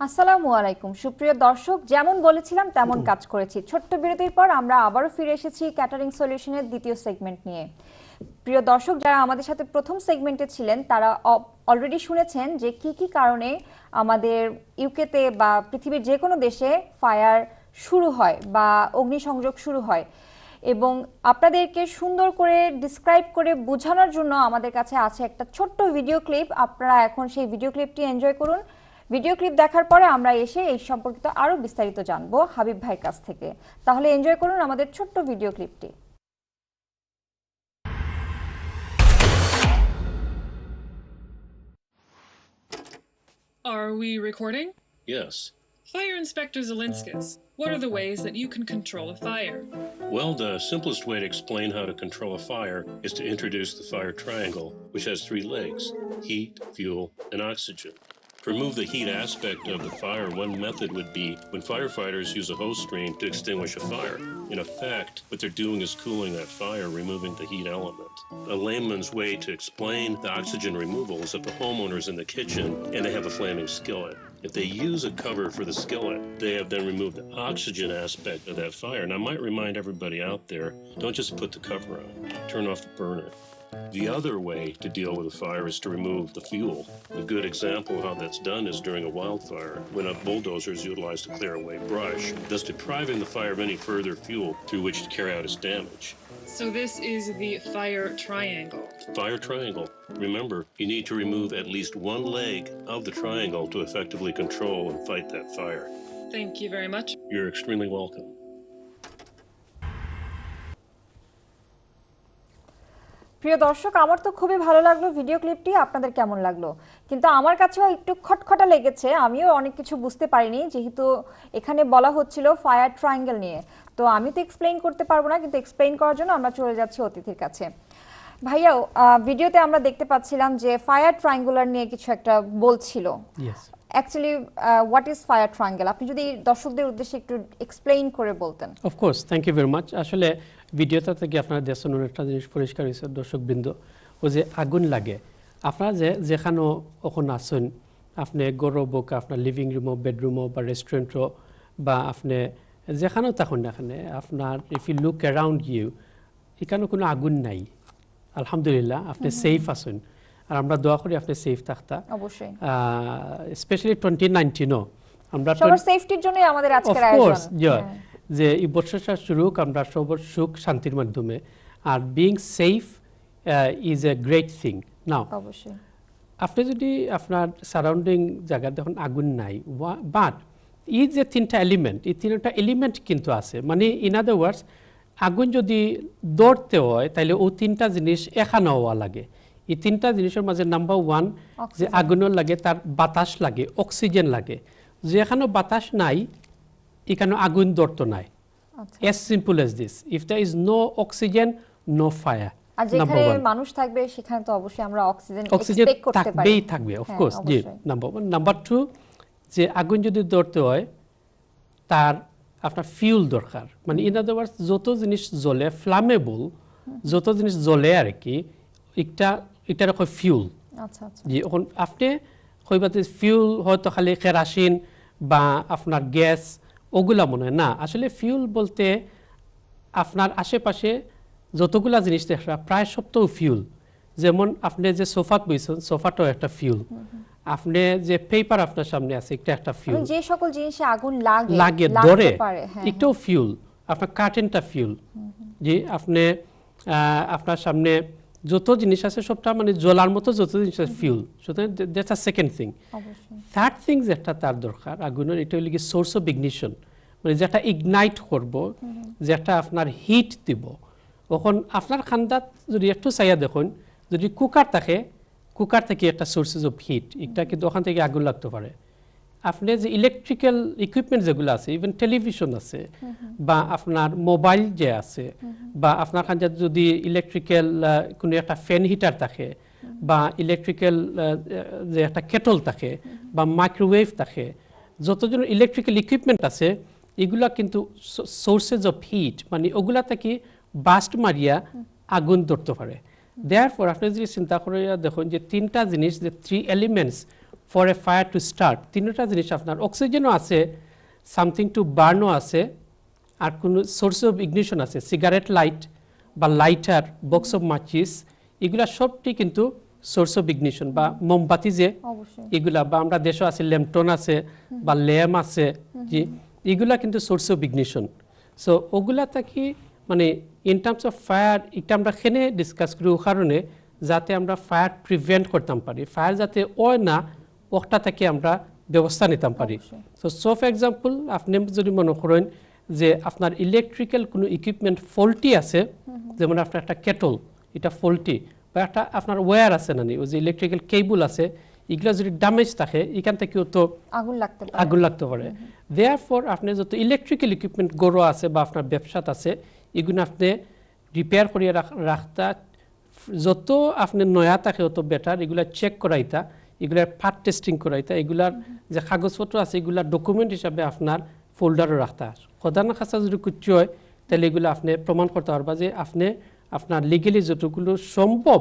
আসসালামু আলাইকুম সুপ্রিয় দর্শক, যেমন বলেছিলাম তেমন কাজ করেছি। ছোট্ট বিরতির পর আমরা আবারও ফিরে এসেছি ক্যাটারিং সলিউশনের দ্বিতীয় সেগমেন্ট নিয়ে। প্রিয় দর্শক, যারা আমাদের সাথে প্রথম সেগমেন্টে ছিলেন তারা অলরেডি শুনেছেন যে কি কি কারণে আমাদের ইউকেতে বা পৃথিবীর যে কোনো দেশে ফায়ার শুরু হয় বা অগ্নিসংযোগ শুরু হয়, এবং আপনাদেরকে সুন্দর করে ডিসক্রাইব করে বোঝানোর জন্য আমাদের কাছে আছে একটা ছোট্ট ভিডিও ক্লিপ। আপনারা এখন সেই ভিডিও ক্লিপটি এনজয় করুন। ভিডিও ক্লিপ দেখার পরে আমরা এসে এই সম্পর্কিত আরো বিস্তারিত জানবো হাবিব ভাইয়ের কাছ থেকে। তাহলে এনজয় করুন আমাদের ছোট্ট video ক্লিপটি। Are we recording? Yes. Fire Inspector Zelinskis, what are the ways that you can control a fire? Well, the simplest way to explain how to control a fire is to introduce the fire triangle, which has 3 legs: heat, fuel, and oxygen. To remove the heat aspect of the fire, one method would be when firefighters use a hose stream to extinguish a fire. In effect, what they're doing is cooling that fire, removing the heat element. A layman's way to explain the oxygen removal is if the homeowner's in the kitchen and they have a flaming skillet. If they use a cover for the skillet, they have then removed the oxygen aspect of that fire. And I might remind everybody out there, don't just put the cover on, turn off the burner. The other way to deal with a fire is to remove the fuel. A good example of how that's done is during a wildfire, when a bulldozer is utilized to clear away brush, thus depriving the fire of any further fuel through which to carry out its damage. So this is the fire triangle. Fire triangle. Remember, you need to remove at least one leg of the triangle to effectively control and fight that fire. Thank you very much. You're extremely welcome. প্রিয় দর্শক, আমার তো খুবই ভালো লাগলো video ক্লিপটি। আপনাদের কেমন লাগলো? কিন্তু আমার কাছেও একটু খটখটা লেগেছে, আমিও অনেক কিছু বুঝতে পারিনি, যেহেতু এখানে বলা হচ্ছিল ফায়ার ট্রায়াঙ্গেল নিয়ে। তো আমি তো এক্সপ্লেইন করতে পারবো না, কিন্তু এক্সপ্লেইন করার জন্য আমরা চলে যাচ্ছি অতিথির কাছে। ভাইয়া, ভিডিওতে আমরা দেখতে পাচ্ছিলাম যে ফায়ার ট্রায়াঙ্গুলার নিয়ে কিছু একটা বলছিল। Actually what is fire triangle? আপনি যদি দর্শকদের উদ্দেশ্যে একটু এক্সপ্লেইন করে বলতেন। Of course, thank you very much. আসলে ভিডিওটা থেকে আপনারা দেখছেন একটা জিনিস পরিষ্কার হয়েছে দর্শকবৃন্দ, ও যে আগুন লাগে আপনারা যেখানেও ওখান আসুন, আপনি গৌরব হোক আপনার লিভিং রুমও, বেডরুমও বা রেস্টুরেন্টও, বা আপনি যেখানেও থাকুন না এখানে, আপনার if you look around you, এখানে কোনো আগুন নাই, আলহামদুলিল্লাহ আপনি সেফ আসুন। আর আমরা দোয়া করি আপনি সেফ থাকতা, অবশ্যই স্পেশালি 2019 আমরা সবার সেফটির জন্যই আমাদের আজকের আয়োজন। যে এই বছরটা শুরু হোক আমরা সবার সুখ শান্তির মাধ্যমে। আর being safe is a great thing. Now অবশ্যই আপনি যদি আপনার সারাউন্ডিং জায়গা দেখুন আগুন নাই, বাট এই যে 3টা এলিমেন্ট, এই 3টা এলিমেন্ট কিন্তু আছে। মানে ইন আদার ওয়ার্ডস, আগুন যদি দৌড়তে হয় তাহলে ও 3টা জিনিস এখানে হওয়া লাগে। এই 3টা জিনিসের মাঝে নাম্বার 1 যে আগুনের লাগে, তার বাতাস লাগে, অক্সিজেন লাগে। যেখানে বাতাস নাই এখানে আগুন দৌড়তো নাই। as simple as this. If there is no oxygen, no fire. আর যেখানে মানুষ থাকবে সেখানে তো অবশ্যই আমরা অক্সিজেন এক্সপেক্ট করতে পারি। থাকবে of course, G, number 1। Number 2, যে আগুন যদি দৌড়তে হয় তার আপনার ফিউল দরকার। মানে ইন আদার ওয়ার্ডস, যত জিনিস জ্বলে ফ্লামেবল, যত জিনিস জ্বলে আর কি, এটা কয় ফিউল। আচ্ছা আচ্ছা, জি। এখন আপনি কইবাতে ফিউল হয়তো খালি কেরাসিন বা আপনার গ্যাস ওগুলা মনে হয় না। আসলে ফিউল বলতে আপনার আশেপাশে যতগুলা জিনিস দেখা প্রায় সবটাও ফিউল। যেমন আপনি যে সোফাত বইছেন, সোফাটাও একটা ফিউল। আপনি যে পেপার আপনার সামনে আছে, এটা একটা ফিউল। যে সকল জিনিসে আগুন লাগে ধরে, একটাও ফিউল। আপনার কার্টেনটা ফিউল। জি, আপনি আপনার সামনে যত জিনিস আছে সবটা মানে জ্বলার মতো যত জিনিস আছে ফিউল। সুতরাং that's a second thing. Third thing যেটা তার দরকার আগুনের, এটা হলো কি সোর্স অফ ইগনিশন। মানে যেটা ইগনাইট করব, যেটা আপনার হিট দিব। তখন আপনার খান্দাত যদি একটু চাইয়া দেখুন, যদি কুকার থাকে, কুকার থেকে একটা সোর্সেস অফ হিট, এটা কিন্তু ওখান থেকে আগুন লাগতে পারে। আপনি যে ইলেকট্রিক্যাল ইকুইপমেন্ট যেগুলো আছে, ইভেন টেলিভিশন আছে বা আপনার মোবাইল যে আছে, বা আপনার খান যদি ইলেকট্রিক্যাল কোনো একটা ফ্যান হিটার থাকে, বা ইলেকট্রিক্যাল যে একটা কেটল থাকে, বা মাইক্রোওয়েভ থাকে, যতজন ইলেকট্রিক্যাল ইকুইপমেন্ট আছে এগুলা কিন্তু সোর্সেস অফ হিট। মানে ওগুলা থেকে বাস্ট মারিয়া আগুন ধরতে পারে। দেয়ারফর আপনি যদি চিন্তা করে দেখুন যে 3টা জিনিস, যে 3 elements for a fire to start তিনটা জিনিস আপনার অক্সিজেনও আছে, সামথিং টু বার্নও আছে, আর কোনো সোর্স অফ ইগনিশন আছে, সিগারেট লাইট বা লাইটার, বক্স অফ মাচিস, এগুলা সবটি কিন্তু সোর্স অফ ইগনিশন। বা মোমবাতি যে এগুলা, বা আমরা দেশে আছে ল্যাম্পটন আছে বা ল্যাম্প আছে, যে এগুলা কিন্তু সোর্স অফ ইগনিশন। সো ওগুলা থাকি মানে ইন টার্মস অফ ফায়ার এটা আমরা এখানে ডিসকাস করি ও কারণে যাতে আমরা ফায়ার প্রিভেন্ট করতাম পারি, ফায়ার যাতে হয় না ওটা থেকে আমরা ব্যবস্থা নিতাম পারি। সো ফর এক্সাম্পল আপনি যদি মনে করেন যে আপনার ইলেকট্রিক্যাল কোনো ইকুইপমেন্ট ফল্টি আছে, যেমন আপনার একটা কেটল এটা ফল্টি, বা একটা আপনার ওয়্যার আছে না, ওই যে ইলেকট্রিক্যাল কেবল আছে, এগুলো যদি ড্যামেজ থাকে এখান থেকেও তো আগুন লাগতে পারে। দেয়ারফর আপনি যত ইলেকট্রিক্যাল ইকুইপমেন্ট গড়ো আছে বা আপনার ব্যবসাত আছে এগুলো আপনি রিপেয়ার করিয়ে রাখতা, যত আপনি নয়া থাকে অত বেটার, এগুলা চেক করাইতা, এগুলার পার্ট টেস্টিং করাইতা, এগুলার যে কাগজপত্র আছে এগুলার ডকুমেন্ট হিসাবে আপনার ফোল্ডারও রাখতা। খদানা খাসা যদি কুচি হয় তাহলে এগুলো আপনি প্রমাণ করতে পারবা যে আপনি আপনার লিগেলি যতগুলো সম্ভব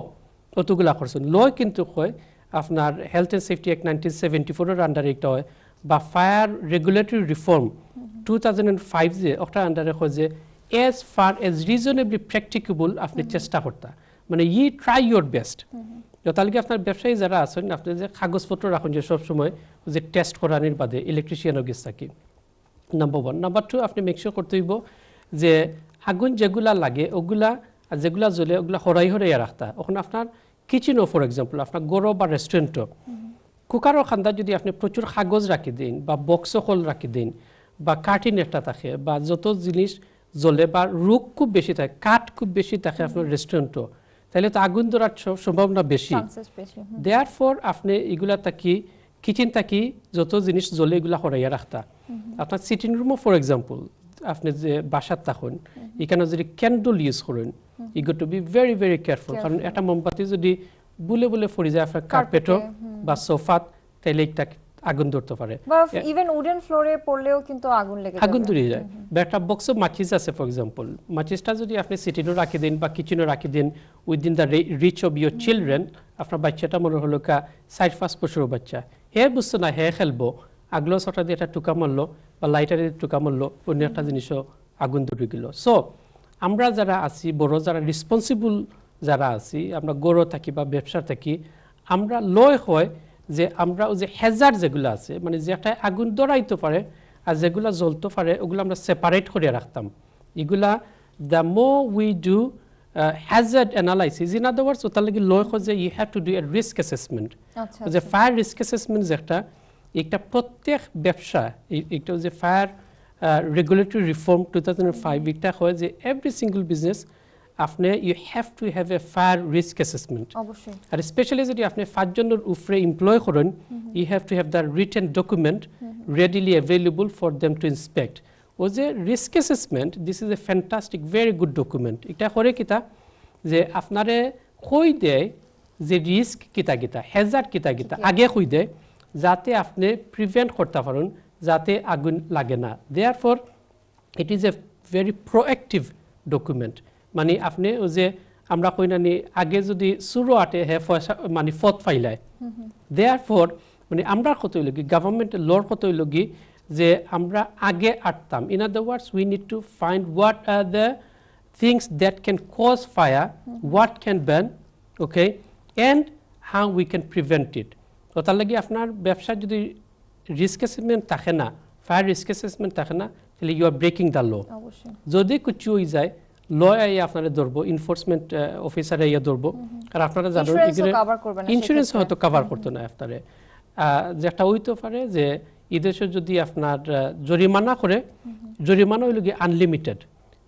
ততগুলা করছেন। লয় কিন্তু হয় আপনার হেলথ অ্যান্ড সেফটি অ্যাক্ট 1974 আন্ডারে একটা হয়, বা ফায়ার রেগুলেটরি রিফর্ম 2005 যে ওটার আন্ডারে হয় যে as far as reasonably practicable আপনি চেষ্টা করতা, মানে ই ট্রাই ইউর বেস্ট। তাহলে কি আপনার ব্যবসায়ী যারা আছেন আপনি যে কাগজপত্র রাখুন যে সবসময় যে টেস্ট করানোর বাদে ইলেকট্রিশিয়ানও গেছে থাকি, নাম্বার 1। নাম্বার 2 আপনি মেকশিওর করতে হইব যে আগুন যেগুলা লাগে ওগুলা আর যেগুলা জ্বলে ওগুলা হরাই রাখতা। ওখানে আপনার কিচেনও ফর এক্সাম্পল আপনার গরো বা রেস্টুরেন্টও কুকারও খান্দা যদি আপনি প্রচুর কাগজ রাখি দিন বা বক্স হল রাখি দিন বা কার্টিন একটা থাকে বা যত জিনিস জ্বলে বা রোগ খুব বেশি থাকে, কাঠ খুব বেশি থাকে আপনার রেস্টুরেন্টও, তাহলে তো আগুন ধরার সম্ভাবনা বেশি। দেয়ারফর আপনি এগুলা থাকি কিচেন থাকি যত জিনিস জ্বলে এগুলা হরাইয়া রাখতা। আপনার সিটিং রুমও ফর এক্সাম্পল আপনি যে বাসাত থাকুন এখানে যদি ক্যান্ডল ইউজ করেন you got to be very very careful, কারণ একটা মোমবাতি যদি বুলে বুলে পড়ে যায় আপনার কার্পেটও বা সোফাত তাহলে একটা আগুন ধরতে পারে, বা ইভেন উডেন ফ্লোরে পড়লেও কিন্তু আগুন ধরে যায়। বা একটা বক্স অফ মাচিস আছে ফর এক্সাম্পল, মাচিসটা যদি আপনি সিটিনও রাখি দিন বা কিচেনও রাখি দিন within the reach of your children, আপনার বাচ্চাটা মনে হলো 4-5 বছরের বাচ্চা, হে বুঝতো না হে খেলবো, আগলো ছটা দিয়ে একটা টুকা মারলো বা লাইটার দিয়ে টুকা মারলো, অন্য একটা জিনিসও আগুন ধরে গেল। সো আমরা যারা আছি বড় যারা রেসপন্সিবল যারা আছি, আমরা গড় থাকি বা ব্যবসা থাকি, আমরা লয় হয় যে আমরা ওই যে হ্যাজার্ড যেগুলো আছে মানে যেটা আগুন ধরাইতে পারে আর যেগুলো জ্বলতে পারে ওগুলো আমরা সেপারেট করে রাখতাম। এগুলা the more we do hazard analysis, in other words ওটার লাগে লয় হয় যে you have to do a risk assessment. যে ফায়ার রিস্ক অ্যাসেসমেন্ট যেটা একটা প্রত্যেক ব্যবসা একটা যে ফায়ার রেগুলেটরি রিফর্ম 2005 এটা হয় যে এভরি সিঙ্গল বিজনেস আপনি you have to have a fire risk assessment. আর স্পেশালি যদি আপনি 5 জনের উপরে এমপ্লয় করেন you have to have the written document readily available for them to inspect. ও যে risk assessment this is a fantastic very good document. এটা করে কিতা যে আপনারে কই দেয় যে রিস্ক কিতা কিতা হ্যাজার্ড কিতা কিতা আগে কই দেয় যাতে আপনি প্রিভেন্ট করতে পারেন যাতে আগুন লাগে না। Therefore it is a very proactive document. মানে আপনি ওই যে আমরা কই নানি আগে যদি শুরু আটে হে মানে ফত ফাইলায়, দেয়ারফর মানে আমরা কতই লগি গভর্নমেন্টের লর কতই লগি যে আমরা আগে আটতাম। In other words we need to find what are the things that can cause fire, what can burn, okay, and how we can prevent it. তো তার লাগে আপনার ব্যবসার যদি রিস্ক অ্যাসেসমেন্ট থাকে না, ফায়ার রিস্ক অ্যাসেসমেন্ট থাকে না, তাহলে you are breaking the law. যদি কিছু হয়ে যায় ল আপনারা ধরবো, এনফোর্সমেন্ট অফিসার ইয়া ধরবো, আর আপনারা জানেন ইন্স্যুরেন্স হয়তো কভার করতো না আপনারে। যেটা হইতে পারে যে এদেশে যদি আপনার জরিমানা করে, জরিমানা হইল গিয়ে আনলিমিটেড,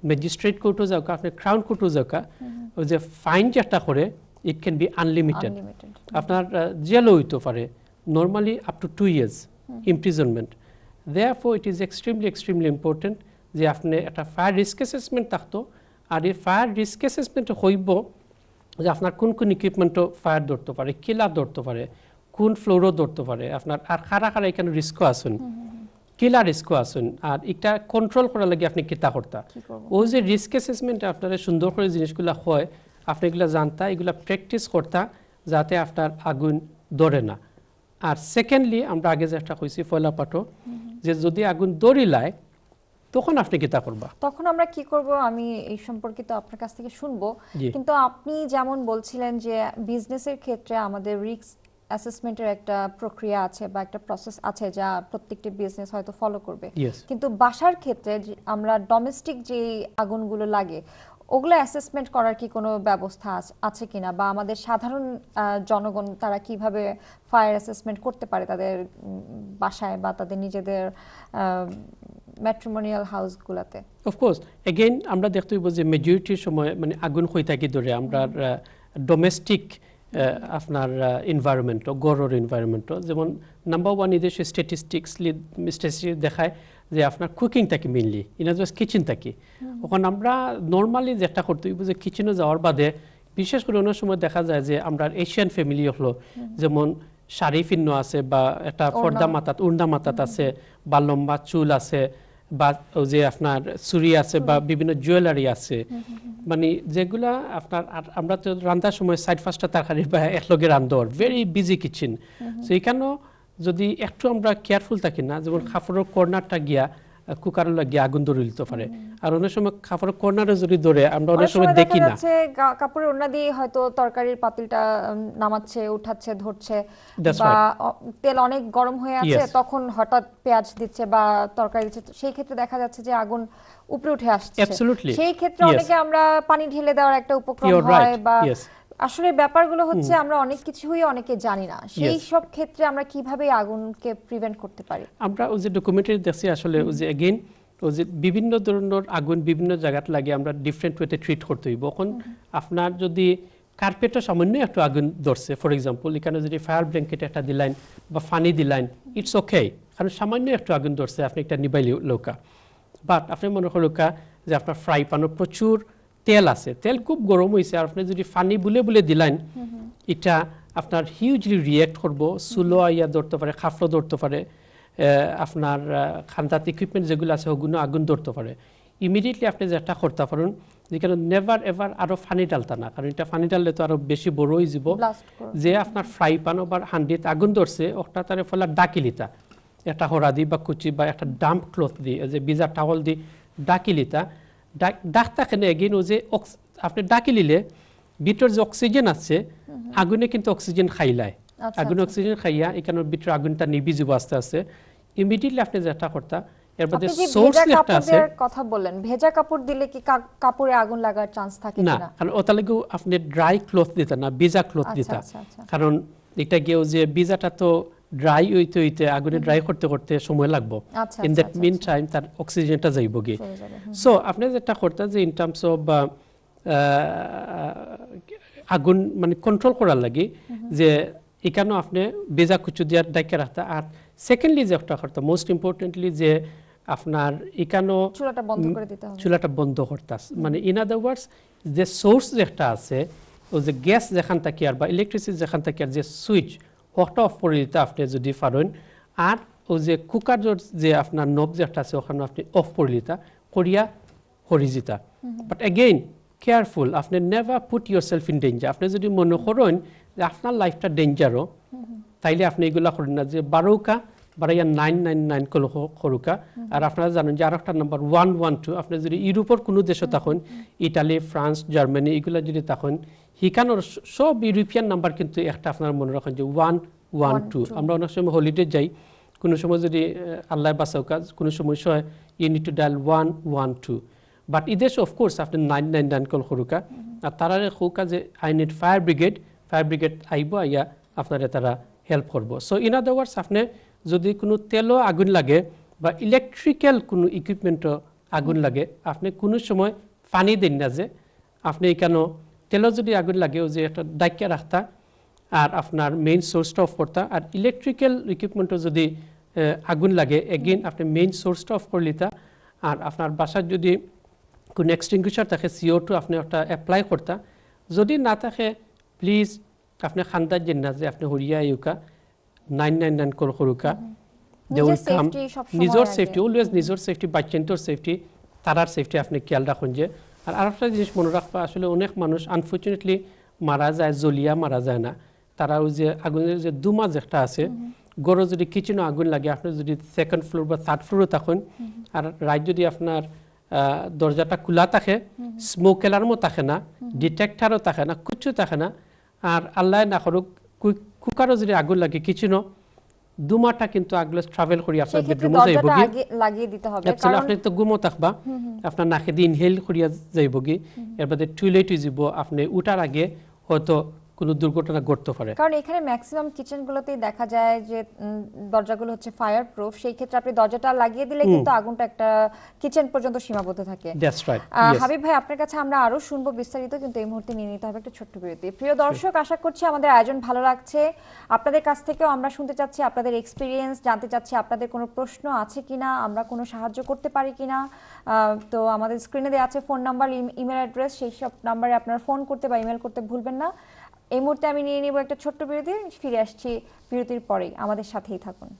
ম্যাজিস্ট্রেট কোর্টও যাও আপনি ক্রাউন কোর্টও যাও ওই যে ফাইন যেটা করে ইট ক্যান বি আনলিমিটেড। আপনার জেলও হইতে পারে normally up to 2 years imprisonment. Therefore it is extremely important যে আপনি একটা ফায়ার রিস্ক অ্যাসেসমেন্ট থাকতো। আর এই ফায়ার রিস্ক অ্যাসেসমেন্ট হইব যে আপনার কোন কোন ইকুইপমেন্টও ফায়ার ধরতে পারে, কিলার ধরতে পারে, কোন ফ্লোরও ধরতে পারে আপনার, আর কারা কারা এখানে রিস্কও আসুন, কিলার রিস্কও আসুন, আর এটা কন্ট্রোল করার লাগে আপনি কিতা করতা। ওই যে রিস্ক অ্যাসেসমেন্টে আপনারা সুন্দর করে জিনিসগুলো হয় আপনি এগুলো জানতা, এগুলো প্র্যাকটিস করতা যাতে আপনার আগুন ধরে না। আর সেকেন্ডলি আমরা আগে যেটা কইছি ফয়লা পাটো যে যদি আগুন দরিলায় তখন আপনি কি তা করবা? তখন আমরা কি করব আমি এই সম্পর্কিত আপনার কাছ থেকে শুনবো, জি। কিন্তু আপনি যেমন বলছিলেন যে বিজনেসের ক্ষেত্রে আমাদের রিস্ক অ্যাসেসমেন্টের একটা প্রক্রিয়া আছে বা একটা প্রসেস আছে যা প্রত্যেকটি বিজনেস হয়তো ফলো করবে, Yes. কিন্তু বাসার ক্ষেত্রে আমরা ডোমেস্টিক যে আগুনগুলো লাগে ওগুলো অ্যাসেসমেন্ট করার কি কোনো ব্যবস্থা আছে কিনা, বা আমাদের সাধারণ জনগণ তারা কিভাবে ফায়ার অ্যাসেসমেন্ট করতে পারে তাদের বাসায় বা তাদের নিজেদের ম্যাট্রিমোনিয়াল হাউসগুলোতে? অফকোর্স এগেইন আমরা দেখতে হইব যে মেজরিটির সময় মানে আগুন হয়ে থাকি ধরে আমরা ডোমেস্টিক আপনার এনভায়রনমেন্ট গড়ের এনভায়রনমেন্ট যেমন নাম্বার ওয়ান এই দেশে স্ট্যাটিস্টিক্স দেখায় যে আপনার কুকিং থাকি মেইনলি ইনা জাস্ট কিচেন থাকি। ওখানে আমরা নর্মালি যেটা করতে হইব যে কিচেনে যাওয়ার বাদে বিশেষ করে অনেক সময় দেখা যায় যে আমরা এশিয়ান ফ্যামিলি হলো যেমন শাড়ি ফিন্ন আছে বা একটা পর্দা মাথাত উড়না মাথাত আছে বা লম্বা চুল আছে বা যে আপনার চুরি আছে বা বিভিন্ন জুয়েলারি আছে, মানে যেগুলা আপনার আমরা তো রান্নার সময় সাইড ফার্স্টটা তরকারি বা একলগে রান্ধর ভেরি বিজি কিচেন, সো এখানেও যদি একটু আমরা কেয়ারফুল থাকি না যেমন খাফরের কর্নারটা গিয়া কুকারের লাগিয়ে আগুন ধরে দিতে পারে, আর অনেক সময় খাফরের কর্নারে যদি ধরে আমরা অনেক সময় দেখি না কাপড়ের ওড়না দিয়ে হয়তো তরকারির পাতিলটা নামাচ্ছে উঠাচ্ছে ধরছে That's বা right. তেল অনেক গরম হয়ে আছে Yes. তখন হঠাৎ পেঁয়াজ দিচ্ছে বা তরকারি দিচ্ছে, তো সেই ক্ষেত্রে দেখা যাচ্ছে যে আগুন উপরে উঠে আসছে। Absolutely. সেই ক্ষেত্রে Yes. অনেকে আমরা পানি ঢেলে দেওয়ার একটা উপক্রম You're হয় right. বা Yes. আসলে ব্যাপারগুলো হচ্ছে আমরা অনেক কিছুই অনেকে জানি না, সেই Yes. সব ক্ষেত্রে আমরা কিভাবে আগুনকে প্রিভেন্ট করতে পারি? আমরা ওই যে ডকুমেন্টারি দেখছি আসলে ওই যে এগেইন ওই যে বিভিন্ন ধরনের আগুন বিভিন্ন জায়গাত লাগে আমরা ডিফারেন্ট ওয়েতে ট্রিট করতে হইব। এখন আপনার যদি কার্পেটও সামান্য একটু আগুন ধরছে ফর এক্সাম্পল এখানে যদি ফায়ার ব্ল্যাঙ্কেট একটা দিলেন বা ফানি দিলেন ইটস ওকে, কারণ সামান্য একটু আগুন ধরছে আপনি একটা নিবাই লৌকা, বাট আপনি মনে করলৌকা যে আপনার ফ্রাই প্যানও প্রচুর তেল আছে, তেল খুব গরম হয়েছে আর আপনি যদি ফানি বুলে বুলে দিলেন এটা আপনার হিউজলি রিয়েক্ট করবো, সুলো আইয়া ধরতে পারে, খাফলো ধরতে পারে, আপনার খান্দাত ইকুইপমেন্ট যেগুলো আছে ওগুলো আগুন ধরতে পারে। ইমিডিয়েটলি আপনি যেটা করতে পারেন যেখানে নেভার এভার আরও ফানি ডালতা না, কারণ এটা ফানি ডাললে তো আরও বেশি বড় হয়ে যাব, যে আপনার ফ্রাই প্যানও বা হান্ডিতে আগুন ধরছে ওটা তার ফলে ডাকিলিতা একটা হরাদি বা কুচি বা একটা ডাম্প ক্লথ দিয়ে যে বিজা টাওয়াল দিয়ে ডাকিলিতা ডাকটা কেন এগেইন ও যে আপনি ডাকি নিলে ভিতর যে অক্সিজেন আছে আগুনে কিন্তু অক্সিজেন খাইলায়, আগুনে অক্সিজেন খাইয়া এখানে ভিতরে আগুনটা নিবি যাব আস্তে আস্তে। ইমিডিয়েটলি আপনি যেটা করতা এর মধ্যে সোর্স একটা আছে কথা বললেন, ভেজা কাপড় দিলে কি কাপড়ে আগুন লাগার চান্স থাকে না, কিনা? কারণ ওটা লাগেও আপনি ড্রাই ক্লথ দিতা না ভিজা ক্লথ দিতা, কারণ এটা গিয়েও যে ভিজাটা তো ড্রাই হইতে হইতে আগুনে ড্রাই করতে করতে সময় লাগবো, ইন দ্যাট মিন টাইম তার অক্সিজেনটা যাইব গে। সো আপনি যেটা করতে যে ইন টার্মস অফ আগুন মানে কন্ট্রোল করার লাগে যে এখানেও আপনি বেজা কুচু দিয়ার ডাইকে রাখতা, আর সেকেন্ডলি যে একটা করতে মোস্ট ইম্পর্টেন্টলি যে আপনার এখানেও চুলাটা বন্ধ করে দিতে হবে, চুলাটা বন্ধ করতাস, মানে ইন আদার ওয়ার্ডস যে সোর্স যেটা আছে ও যে গ্যাস যেখান থেকে আর বা ইলেকট্রিসিটি যেখান থেকে আর যে সুইচ ওটা অফ করে দিতে আপনি যদি পারেন, আর ও যে কুকার যে আপনার নব যেটা আছে ওখানে আপনি অফ করে দিতা করিয়া হরি দিতা। বাট এগেইন কেয়ারফুল, আপনি never put your self in danger. আপনি যদি মনে করেন যে আপনার লাইফটা ডেঞ্জারও তাইলে আপনি এগুলা করেন না যে 12কা বারাইয়া 999 করুকা, আর আপনারা জানেন যে আর একটা নাম্বার 112। আপনি যদি ইউরোপের কোনো দেশে তখন ইটালি ফ্রান্স জার্মানি এগুলা যদি তখন হিকানোর সব ইউরোপিয়ান নাম্বার কিন্তু একটা আপনারা মনে রাখেন যে 112। আমরা অনেক সময় হলিডে যাই, কোনো সময় যদি আল্লাহ বাঁচাও কাজ কোনো সময় you need to dial 112, but ইদেশ অফকোর্স আপনি 999 কল করুকা, আর তারা কৌকা যে আই নিড ফায়ার ব্রিগেড আইব আইয়া আপনারা তারা হেল্প করবো। সো ইন আদার ওয়ার্ডস আপনি যদি কোনো তেলও আগুন লাগে বা ইলেকট্রিক্যাল কোনো ইকুইপমেন্টও আগুন লাগে আপনি কোনো সময় পানি দেন না, যে আপনি এখানেও তেলও যদি আগুন লাগে ও যে একটা ডাইকে রাখতা আর আপনার মেইন সোর্সটা অফ করতা, আর ইলেকট্রিক্যাল ইকুইপমেন্টও যদি আগুন লাগে এগেইন আপনি মেইন সোর্সটা অফ করে লিতা, আর আপনার বাসার যদি কোনো এক্সটিংগুইশার থাকে CO2 আপনি একটা অ্যাপ্লাই করতা, যদি না থাকে প্লিজ আপনি খান্দার জেন না যে আপনি হরিয়া ইউকা 999 কল করুকা, দে উইল কাম। নিজের সেফটি অলওয়েজ, নিজের সেফটি বাচ্চান্তর সেফটি তারার সেফটি আপনি খেয়াল রাখুন। যে আর আরেকটা জিনিস মনে রাখবা আসলে অনেক মানুষ আনফর্চুনেটলি মারা যায় জ্বলিয়া মারা যায় না, তারা ওই যে আগুনের যে দুমা যেটা আছে গরো যদি কিচেনে আগুন লাগে আপনি যদি সেকেন্ড ফ্লোর বা থার্ড ফ্লোরে থাকুন আর রাইট যদি আপনার দরজাটা খোলা থাকে স্মোক অ্যালার্মও থাকে না ডিটেক্টরও থাকে না কিচ্ছু থাকে না আর আল্লাহ না করুক কুকারও যদি আগুন লাগে কিচেনও দুমাটা কিন্তু আগলে ট্রাভেল করি আপনার বেডরুমে যাইব কি লাগিয়ে দিতে হবে কারণ আপনি তো ঘুমো থাকবা আপনার নাকে দিয়ে ইনহেল করিয়া যাইব কি এর বাদে টয়লেট যাব আপনি উঠার আগে হয়তো কোনো দুর্ঘটনা ঘটতে পারে কারণ এখানে ম্যাক্সিমাম কিচেনগুলোতেই দেখা যায় যে দরজাগুলো হচ্ছে ফায়ার প্রুফ সেই ক্ষেত্রে আপনি দরজাটা লাগিয়ে দিলে কিন্তু আগুনটা একটা কিচেন পর্যন্ত সীমাবদ্ধ থাকে দ্যাটস রাইট হাবিব ভাই আপনার কাছে আমরা আরো শুনবো বিস্তারিত কিন্তু এই মুহূর্তে নিয়ে নিতে হবে একটা ছোট্ট বিরতি প্রিয় দর্শক আশা করছি আমাদের আয়োজন ভালো লাগছে আপনাদের কাছ থেকেও আমরা শুনতে চাচ্ছি আপনাদের এক্সপেরিয়েন্স জানতে চাচ্ছি আপনাদের কোনো প্রশ্ন আছে কিনা আমরা কোনো সাহায্য করতে পারি কিনা তো আমাদের স্ক্রিনে দেওয়া আছে ফোন নাম্বার ইমেল অ্যাড্রেস সেই সব নাম্বারে আপনারা ফোন করতে বা ইমেল করতে ভুলবেন না এই মুহূর্তে আমি নিয়ে নিব একটা ছোট্ট বিরতি ফিরে আসছি বিরতির পরেই আমাদের সাথেই থাকুন